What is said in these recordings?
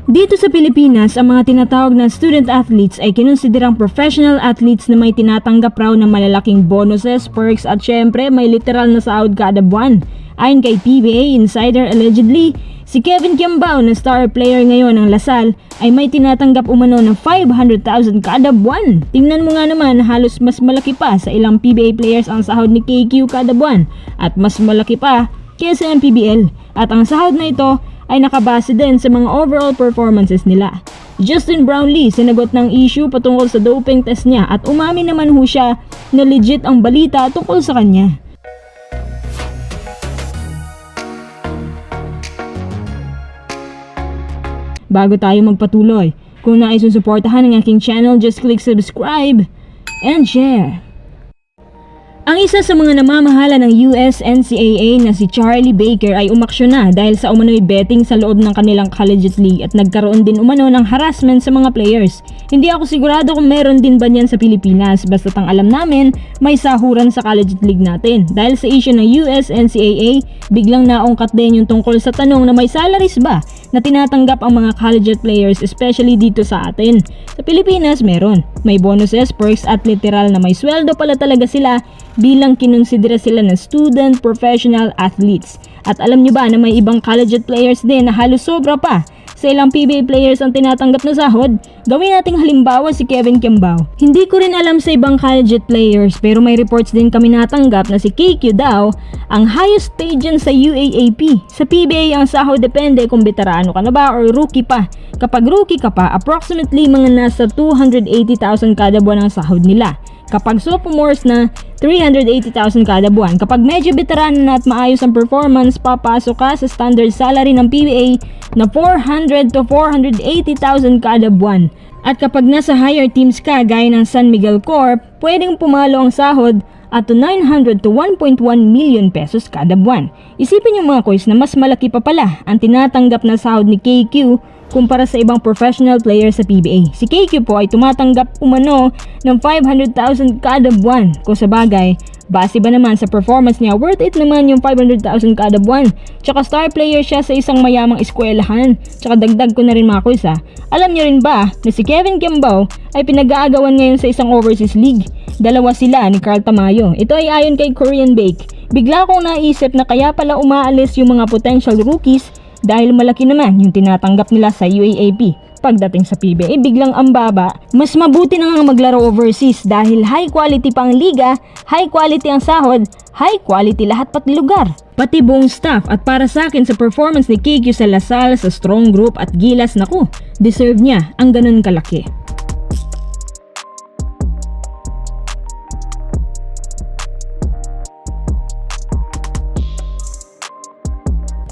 Dito sa Pilipinas, ang mga tinatawag na student athletes ay kinonsiderang professional athletes na may tinatanggap raw na malalaking bonuses, perks at syempre may literal na sahod kada buwan. Ayon kay PBA Insider, allegedly, si Kevin Kiambao na star player ngayon ng Lasal ay may tinatanggap umano ng 500,000 kada buwan. Tingnan mo nga naman, halos mas malaki pa sa ilang PBA players ang sahod ni KQ kada buwan at mas malaki pa kaysa ang PBL. At ang sahod na ito ay nakabase din sa mga overall performances nila. Justin Brownlee sinagot ng issue patungkol sa doping test niya at umamin naman ho siya na legit ang balita tungkol sa kanya. Bago tayo magpatuloy, kung nais mong suportahan ang aking channel, just click subscribe and share. Ang isa sa mga namamahala ng US NCAA na si Charlie Baker ay umaksyon na dahil sa umano'y betting sa loob ng kanilang collegiate league at nagkaroon din umano ng harassment sa mga players. Hindi ako sigurado kung meron din ba niyan sa Pilipinas, basta't ang alam namin may sahuran sa collegiate league natin. Dahil sa issue ng US NCAA, biglang naungkat din yung tungkol sa tanong na may salaries ba na tinatanggap ang mga collegiate players, especially dito sa atin. Sa Pilipinas meron, may bonuses, perks at literal na may sweldo pala talaga sila bilang kinonsidera sila na student professional athletes. At alam nyo ba na may ibang collegiate players din na halos sobra pa sa ilang PBA players ang tinatanggap na sahod? Gawin nating halimbawa si Kevin Kiambao. Hindi ko rin alam sa ibang collegiate players pero may reports din kami natanggap na si KQ daw ang highest paid dyan sa UAAP. Sa PBA ang sahod depende kung veterano ka na ba or rookie pa. Kapag rookie ka pa, approximately mga nasa 280,000 kada buwan ang sahod nila. Kapag sophomores na, 380,000 kada buwan. Kapag medyo veterano na at maayos ang performance, papasok ka sa standard salary ng PBA na 400 to 480,000 kada buwan. At kapag nasa higher teams ka gaya ng San Miguel Corp, pwedeng pumalo ang sahod at to 900 to 1.1 million pesos kada buwan. Isipin yung mga koys na mas malaki pa pala ang tinatanggap na sahod ni KQ kumpara sa ibang professional players sa PBA. Si KQ po ay tumatanggap umano ng 500,000 kada buwan. Kung sa bagay, base ba naman sa performance niya, worth it naman yung 500,000 kada buwan. Tsaka star player siya sa isang mayamang eskwelahan. Tsaka dagdag ko na rin mga kuys ha. Alam niyo rin ba na si Kevin Kiambao ay pinag-aagawan ngayon sa isang overseas league? Dalawa sila ni Carl Tamayo. Ito ay ayon kay Korean Bake. Bigla kong naisip na kaya pala umaalis yung mga potential rookies dahil malaki naman yung tinatanggap nila sa UAAP. Pagdating sa PBA, biglang ang baba. Mas mabuti na nga maglaro overseas dahil high quality pang liga, high quality ang sahod, high quality lahat pati lugar, pati buong staff. At para sa akin, sa performance ni KQ sa Lasal, sa strong group at Gilas, naku, deserve niya ang ganun kalaki.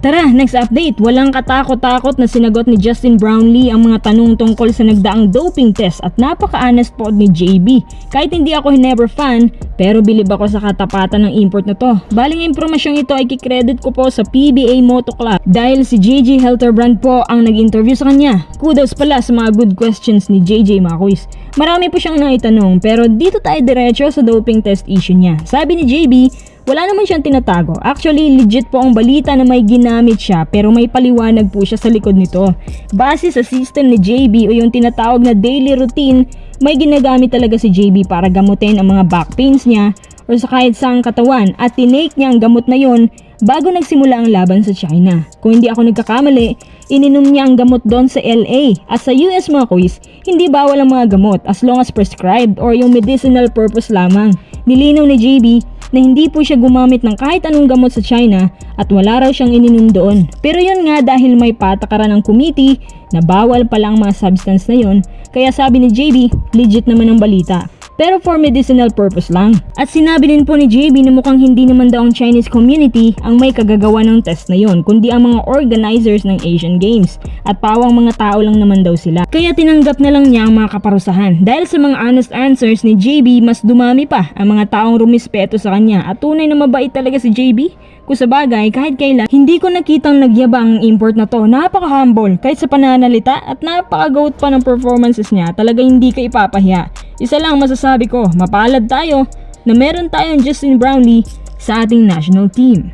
Tara, next update. Walang katakot-takot na sinagot ni Justin Brownlee ang mga tanong tungkol sa nagdaang doping test at napaka-honest po ni JB. Kahit hindi ako never fan, pero bilib ako sa katapatan ng import na to. Baling impormasyong ito ay kikredit ko po sa PBA Moto Club dahil si JJ Helterbrand po ang nag-interview sa kanya. Kudos pala sa mga good questions ni JJ Makuis. Marami po siyang naitanong pero dito tayo diretso sa doping test issue niya. Sabi ni JB, wala naman siyang tinatago. Actually, legit po ang balita na may ginamit siya pero may paliwanag po siya sa likod nito. Base sa system ni JB o yung tinatawag na daily routine, may ginagamit talaga si JB para gamutin ang mga back pains niya o sa kahit saang katawan at tinake niya ang gamot na yon bago nagsimula ang laban sa China. Kung hindi ako nagkakamali, ininom niya ang gamot doon sa LA. At sa US mga kuys, hindi bawal ang mga gamot as long as prescribed or yung medicinal purpose lamang. Nilinaw ni JB na hindi po siya gumamit ng kahit anong gamot sa China at wala raw siyang ininom doon. Pero yun nga dahil may patakaran ng committee na bawal pala ang mga substance na yun, kaya sabi ni JB, legit naman ang balita. Pero for medicinal purpose lang. At sinabi din po ni JB na mukhang hindi naman daw ang Chinese community ang may kagagawa ng test na yon, kundi ang mga organizers ng Asian Games. At pawang mga tao lang naman daw sila. Kaya tinanggap na lang niya ang mga kaparusahan. Dahil sa mga honest answers ni JB, mas dumami pa ang mga taong rumispeto sa kanya. At tunay na mabait talaga si JB. Kung sa bagay, kahit kailan, hindi ko nakitang nagyabang ang import na to. Napaka-humble kahit sa pananalita at napaka-goat pa ng performances niya. Talaga hindi ka ipapahiya. Isa lang masasabi ko, mapalad tayo na meron tayong Justin Brownlee sa ating national team.